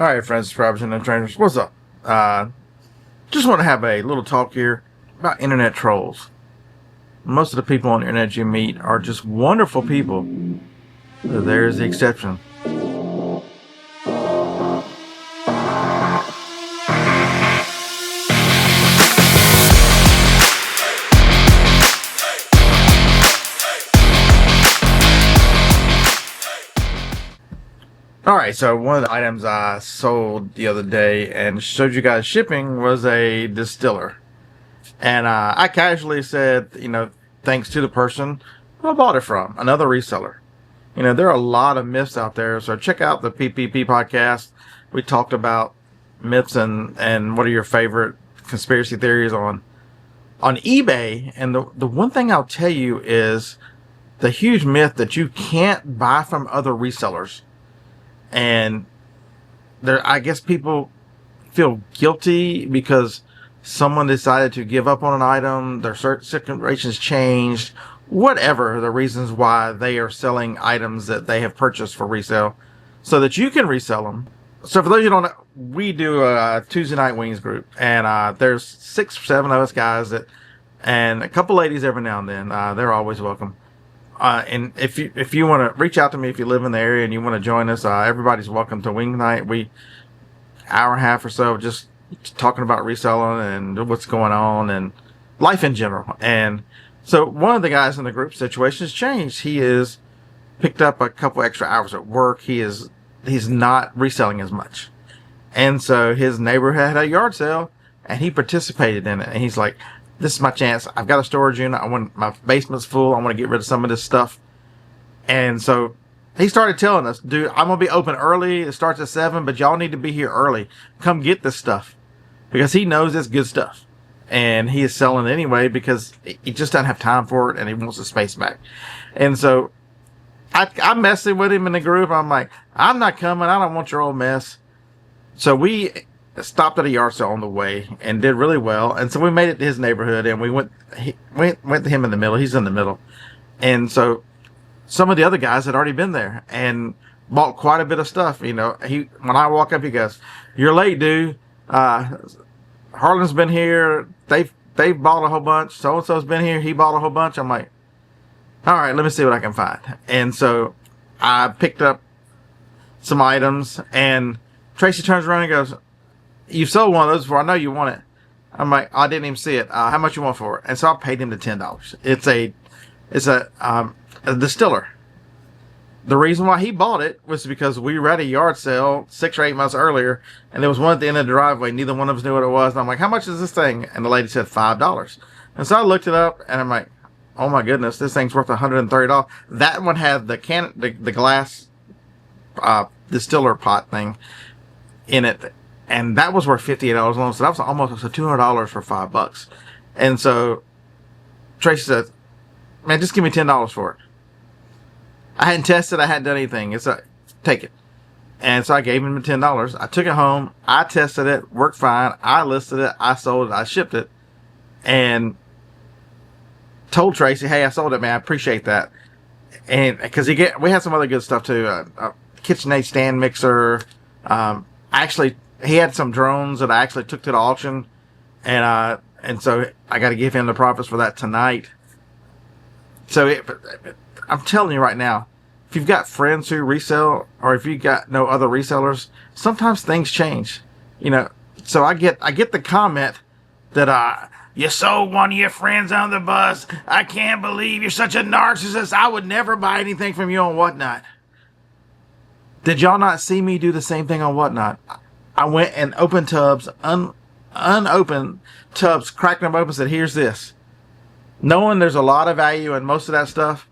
All right, friends, subscribers, and trainers, what's up? Just want to have a little talk here about internet trolls. Most of the people on the internet you meet are just wonderful people. There's the exception. Alright, so one of the items I sold the other day and showed you guys shipping was a distiller. And I casually said, thanks to the person who I bought it from, another reseller. There are a lot of myths out there, so check out the PPP podcast. We talked about myths and what are your favorite conspiracy theories on eBay. And the one thing I'll tell you is the huge myth that you can't buy from other resellers. And I guess people feel guilty because someone decided to give up on an item, their situation's changed, whatever the reasons why they are selling items that they have purchased for resale so that you can resell them. So for those of you who don't know, we do a Tuesday night wings group, and there's 6 or 7 of us guys and a couple ladies every now and then. They're always welcome. And if you want to reach out to me, if you live in the area and you want to join us, everybody's welcome to wing night. Hour and a half or so just talking about reselling and what's going on and life in general. And so one of the guys in the group situation has changed. He has picked up a couple extra hours at work. He's not reselling as much. And so his neighbor had a yard sale and he participated in it. And he's like, this is my chance. I've got a storage unit. My basement's full. I want to get rid of some of this stuff. And so he started telling us, dude, I'm going to be open early. It starts at 7, but y'all need to be here early. Come get this stuff. Because he knows it's good stuff. And he is selling it anyway because he just doesn't have time for it and he wants the space back. And so I'm messing with him in the group. I'm like, I'm not coming. I don't want your old mess. So we stopped at a yard sale on the way and did really well. And so we made it to his neighborhood and we went to him in the middle. He's in the middle. And so some of the other guys had already been there and bought quite a bit of stuff. When I walk up, he goes, you're late, dude. Harlan's been here. They've bought a whole bunch. So-and-so's been here. He bought a whole bunch. I'm like, all right, let me see what I can find. And so I picked up some items and Tracy turns around and goes, you sold one of those before. I know you want it. I'm like, I didn't even see it. How much you want for it? And so I paid him the $10. It's a distiller. The reason why he bought it was because we were at a yard sale 6 or 8 months earlier, and there was one at the end of the driveway. Neither one of us knew what it was. And I'm like, how much is this thing? And the lady said $5. And so I looked it up, and I'm like, oh my goodness, this thing's worth $130. That one had the glass distiller pot thing in it. And that was worth $58 alone. So that was almost $200 for $5. And so Tracy said, man, just give me $10 for it. I hadn't tested. I hadn't done anything. Take it. And so I gave him the $10. I took it home. I tested it. Worked fine. I listed it. I sold it. I shipped it. And told Tracy, hey, I sold it, man. I appreciate that. And because we had some other good stuff too. A KitchenAid stand mixer. Actually, he had some drones that I actually took to the auction, and so I got to give him the profits for that tonight. So I'm telling you right now, if you've got friends who resell, or if you got no other resellers, sometimes things change. So I get the comment that you sold one of your friends on the bus. I can't believe you're such a narcissist. I would never buy anything from you on Whatnot. Did y'all not see me do the same thing on Whatnot? I went and opened tubs, unopened tubs, cracked them open, said, here's this. Knowing there's a lot of value in most of that stuff,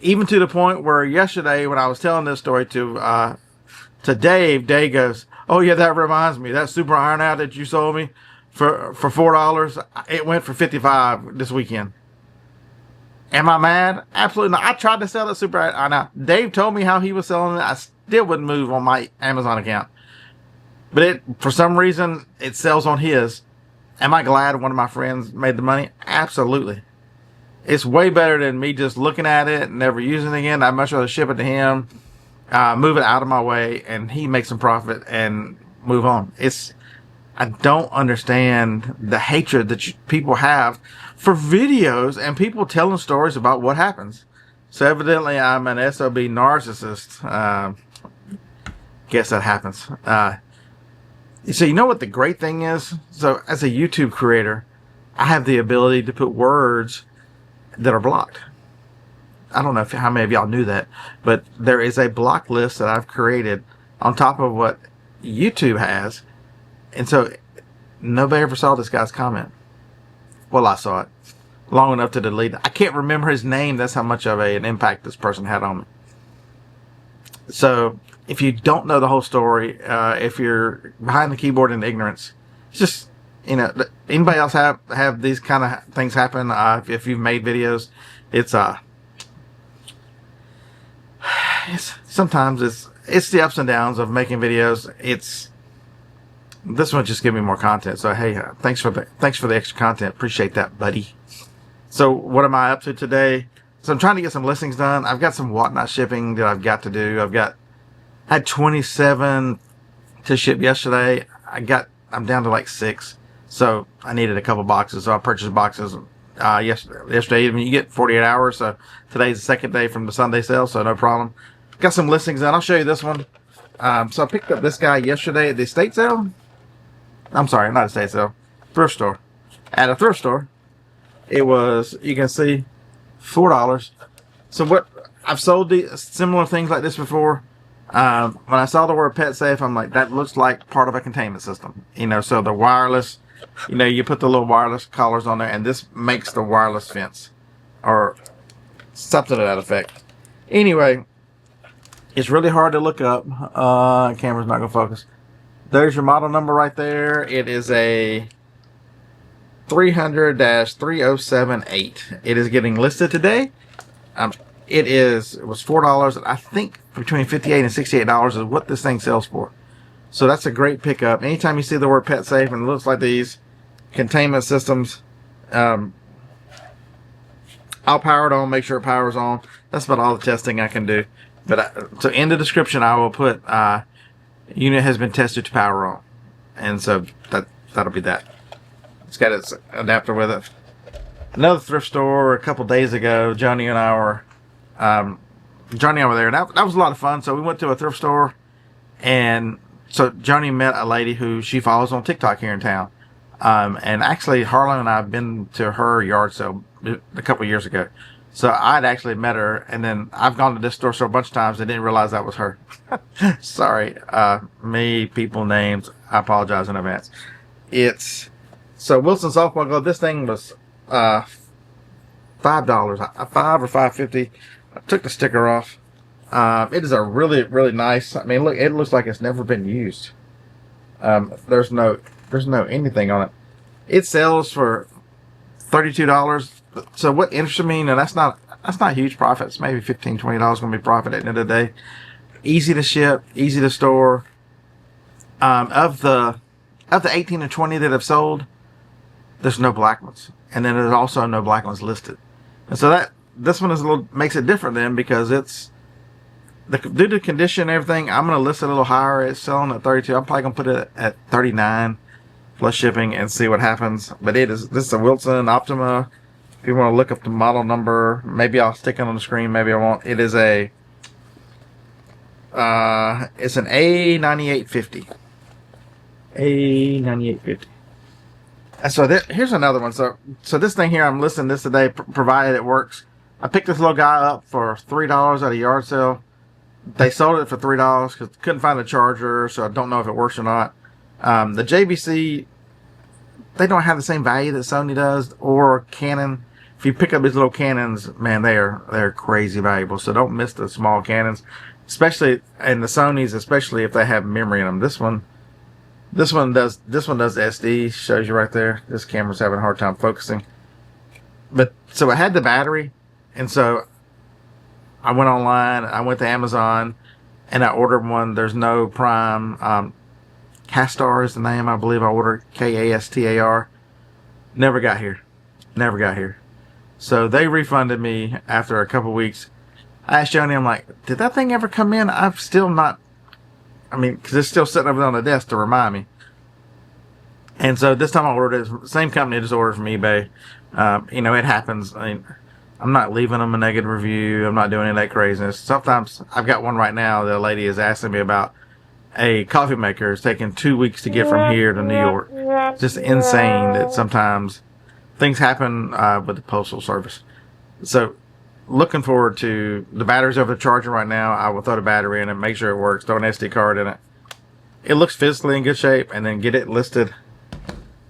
even to the point where yesterday when I was telling this story to Dave goes, oh yeah, that reminds me, that super iron out that you sold me for $4, it went for $55 this weekend. Am I mad? Absolutely not. I tried to sell it super iron out. Dave told me how he was selling it. I still wouldn't move on my Amazon account. But for some reason, it sells on his. Am I glad one of my friends made the money? Absolutely. It's way better than me just looking at it and never using it again. I'd much rather ship it to him, move it out of my way, and he makes some profit and move on. I don't understand the hatred that people have for videos and people telling stories about what happens. So evidently I'm an SOB narcissist. Guess that happens. So you know what the great thing is? So as a YouTube creator, I have the ability to put words that are blocked. I don't know how many of y'all knew that, but there is a block list that I've created on top of what YouTube has. And so nobody ever saw this guy's comment. Well, I saw it long enough to delete it. I can't remember his name. That's how much of an impact this person had on me. So if you don't know the whole story, if you're behind the keyboard in ignorance, it's just, anybody else have these kind of things happen? If you've made videos, sometimes it's the ups and downs of making videos. This one just give me more content. So hey, thanks for the extra content. Appreciate that, buddy. So what am I up to today? So I'm trying to get some listings done. I've got some whatnot shipping that I've got to do. I had 27 to ship yesterday. I'm down to like 6. So I needed a couple boxes. So I purchased boxes yesterday. I mean, you get 48 hours. So today's the second day from the Sunday sale. So no problem. Got some listings done. I'll show you this one. So I picked up this guy yesterday at the estate sale. I'm sorry, not estate sale. Thrift store. At a thrift store. It was, you can see, $4. So what, I've sold similar things like this before. When I saw the word pet safe, I'm like, that looks like part of a containment system. So the wireless, you put the little wireless collars on there, and this makes the wireless fence. Or something to that effect. Anyway, it's really hard to look up. Camera's not going to focus. There's your model number right there. It is a 300-3078. It is getting listed today. It was $4. I think between $58 and $68 is what this thing sells for. So that's a great pickup. Anytime you see the word pet safe and it looks like these containment systems, I'll power it on, make sure it powers on. That's about all the testing I can do. But so in the description, I will put unit has been tested to power on, and so that'll be that. It's got its adapter with it. Another thrift store a couple days ago, Johnny and I were Johnny over there. That was a lot of fun. So we went to a thrift store, and so Johnny met a lady who she follows on TikTok here in town. And actually, Harlan and I have been to her yard sale a couple years ago. So I'd actually met her, and then I've gone to this store so a bunch of times and didn't realize that was her. Sorry. People, names. I apologize in advance. So Wilson softball glove. This thing was $5, $5 or $5.50. I took the sticker off. It is a really, really nice. I mean, look, it looks like it's never been used. There's no anything on it. It sells for $32. So what interested me, that's not huge profits. Maybe $15, $20 going to be profit at the end of the day. Easy to ship, easy to store. Of the 18 to 20 that have sold, there's no black ones, and then there's also no black ones listed. And so this one is makes it different then, because it's due to condition and everything. I'm going to list it a little higher. It's selling at 32. I'm probably going to put it at 39 plus shipping and see what happens. But this is a Wilson Optima. If you want to look up the model number, maybe I'll stick it on the screen, maybe I won't. It is it's an A9850. A9850. So here's another one. So this thing here, I'm listing this today, provided it works. I picked this little guy up for $3 at a yard sale. They sold it for $3 because couldn't find a charger, so I don't know if it works or not. The JVC, they don't have the same value that Sony does, or Canon. If you pick up these little Canons, man, they're crazy valuable. So don't miss the small Canons, especially, and the Sonys, especially if they have memory in them. This one does SD. Shows you right there. This camera's having a hard time focusing. But so I had the battery, and so I went online. I went to Amazon, and I ordered one. There's no Prime. Castar is the name, I believe. I ordered Kastar. Never got here. So they refunded me after a couple weeks. I asked Johnny, I'm like, did that thing ever come in? I've still not I mean, because it's still sitting over there on the desk to remind me. And so this time I ordered it. Same company just ordered from eBay. It happens. I mean, I'm not leaving them a negative review. I'm not doing any of that craziness. Sometimes I've got one right now that a lady is asking me about. A coffee maker. It's taking 2 weeks to get from here to New York. It's just insane that sometimes things happen with the postal service. So looking forward to the batteries over the charger right now. I will throw the battery in and make sure it works. Throw an SD card in it. It looks physically in good shape, and then get it listed.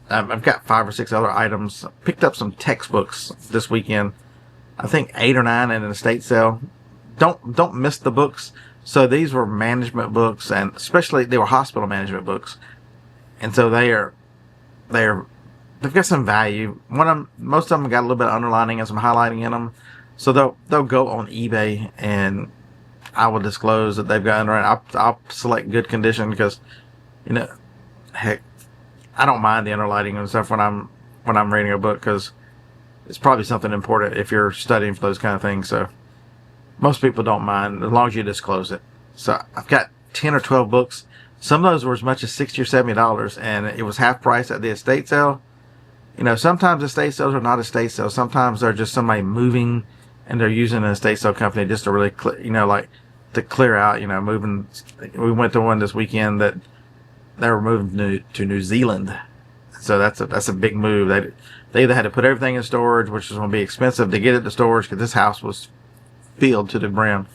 I've got 5 or 6 other items. Picked up some textbooks this weekend. I think 8 or 9 in an estate sale. Don't miss the books. So these were management books, and especially they were hospital management books. And so they've got some value. Most of them got a little bit of underlining and some highlighting in them. So they'll go on eBay, and I will disclose that they've got underlining. I'll select good condition because, heck, I don't mind the underlining and stuff when I'm reading a book, because it's probably something important if you're studying for those kind of things. So most people don't mind as long as you disclose it. So I've got 10 or 12 books. Some of those were as much as $60 or $70, and it was half price at the estate sale. Sometimes estate sales are not estate sales. Sometimes they're just somebody moving, and they're using an estate sale company just to really, to clear out. Moving. We went to one this weekend that they were moving to New Zealand, so that's a big move. They either had to put everything in storage, which was going to be expensive to get it to storage because this house was filled to the brim.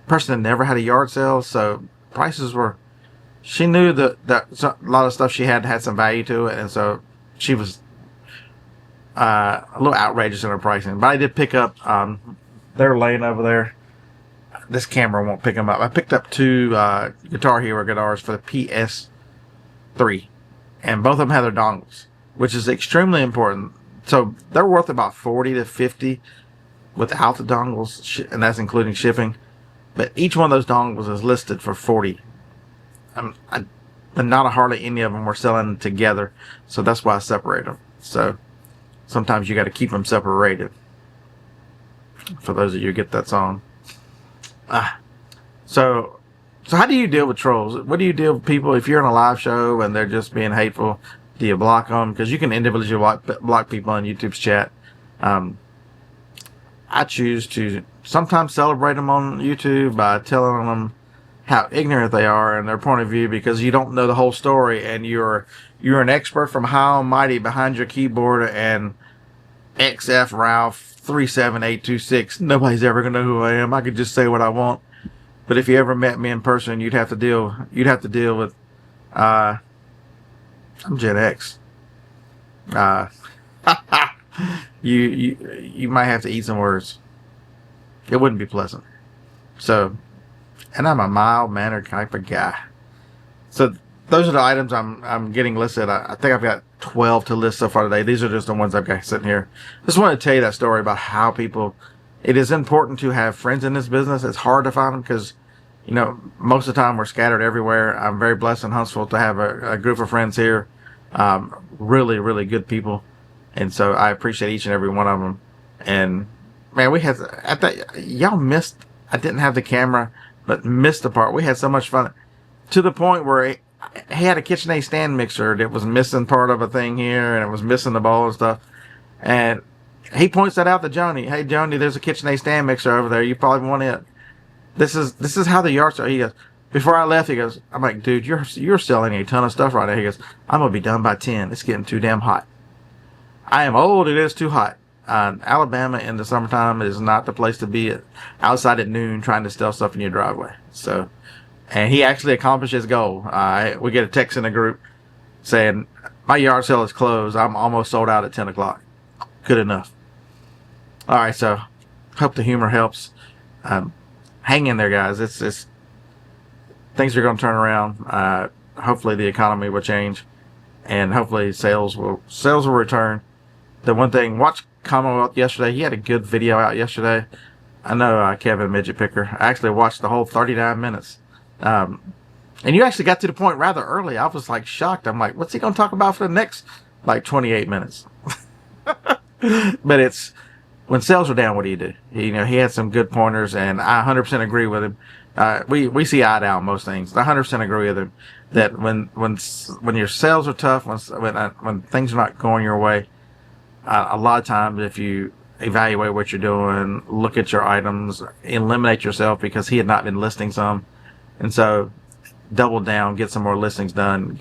Person had never had a yard sale, so prices were. She knew that a lot of stuff she had some value to it, and so she was a little outrageous in her pricing. But I did pick up. They're laying over there. This camera won't pick them up. I picked up 2 Guitar Hero guitars for the PS3, and both of them have their dongles, which is extremely important. So they're worth about $40 to $50 without the dongles, and that's including shipping. But each one of those dongles is listed for $40. But not hardly any of them were selling together, so that's why I separate them. So sometimes you got to keep them separated. For those of you who get that song. So how do you deal with trolls? What do you deal with people if you're in a live show and they're just being hateful? Do you block them? Because you can individually block people on YouTube's chat. I choose to sometimes celebrate them on YouTube by telling them how ignorant they are and their point of view, because you don't know the whole story, and you're an expert from high and mighty behind your keyboard and XF Ralph 37826. Nobody's ever gonna know who I am. I could just say what I want. But if you ever met me in person, you'd have to deal with I'm Gen X. You might have to eat some words. It wouldn't be pleasant. So, and I'm a mild-mannered type of guy. So those are the items I'm getting listed. I think I've got 12 to list so far today. These are just the ones I've got sitting here. Just wanted to tell you that story about how people. It is important to have friends in this business. It's hard to find them because, most of the time we're scattered everywhere. I'm very blessed in Huntsville to have a group of friends here. Really, really good people. And so I appreciate each and every one of them. And man, we had y'all missed. I didn't have the camera, but missed the part. We had so much fun to the point where he had a KitchenAid stand mixer that was missing part of a thing here, and it was missing the bowl and stuff. And he points that out to Johnny. Hey, Johnny, there's a KitchenAid stand mixer over there. You probably want it. This is how the yard sale. He goes. Before I left, he goes. I'm like, dude, you're selling a ton of stuff right now. He goes, I'm gonna be done by 10. It's getting too damn hot. I am old. It is too hot. Alabama in the summertime is not the place to be outside at noon trying to sell stuff in your driveway. So, and he actually accomplished his goal. We get a text in the group saying, my yard sale is closed. I'm almost sold out at 10 o'clock. Good enough. All right. So hope the humor helps. Hang in there, guys. It's things are going to turn around. Hopefully the economy will change, and hopefully sales will return. The one thing, watch Commonwealth yesterday. He had a good video out yesterday. I know Kevin Midget Picker. I actually watched the whole 39 minutes. And you actually got to the point rather early. I was like shocked. I'm like, what's he going to talk about for the next 28 minutes? But when sales are down, what do you do? You know, he had some good pointers, and I 100% agree with him. We see eye to eye on most things. I 100% agree with him that when your sales are tough, when things are not going your way, a lot of times if you evaluate what you're doing, look at your items, eliminate yourself, because he had not been listing some, and so double down, get some more listings done,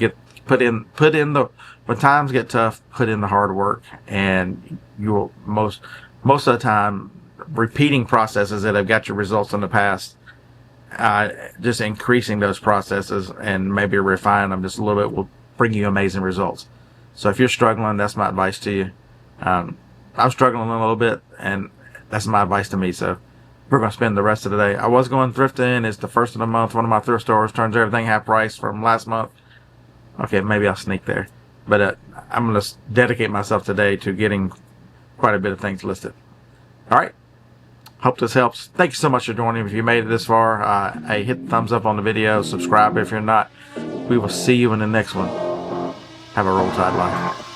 put in the when times get tough, put in the hard work, and you will most of the time repeating processes that have got you results in the past, just increasing those processes and maybe refining them just a little bit will bring you amazing results. So if you're struggling, that's my advice to you. I'm struggling a little bit, and that's my advice to me. So we're going to spend the rest of the day. I was going thrifting. It's the first of the month. One of my thrift stores turns everything half price from last month. Okay, maybe I'll sneak there. But I'm going to dedicate myself today to getting quite a bit of things listed. All right. Hope this helps. Thank you so much for joining me. If you made it this far, hey, hit the thumbs up on the video. Subscribe if you're not. We will see you in the next one. Have a Roll Tide life.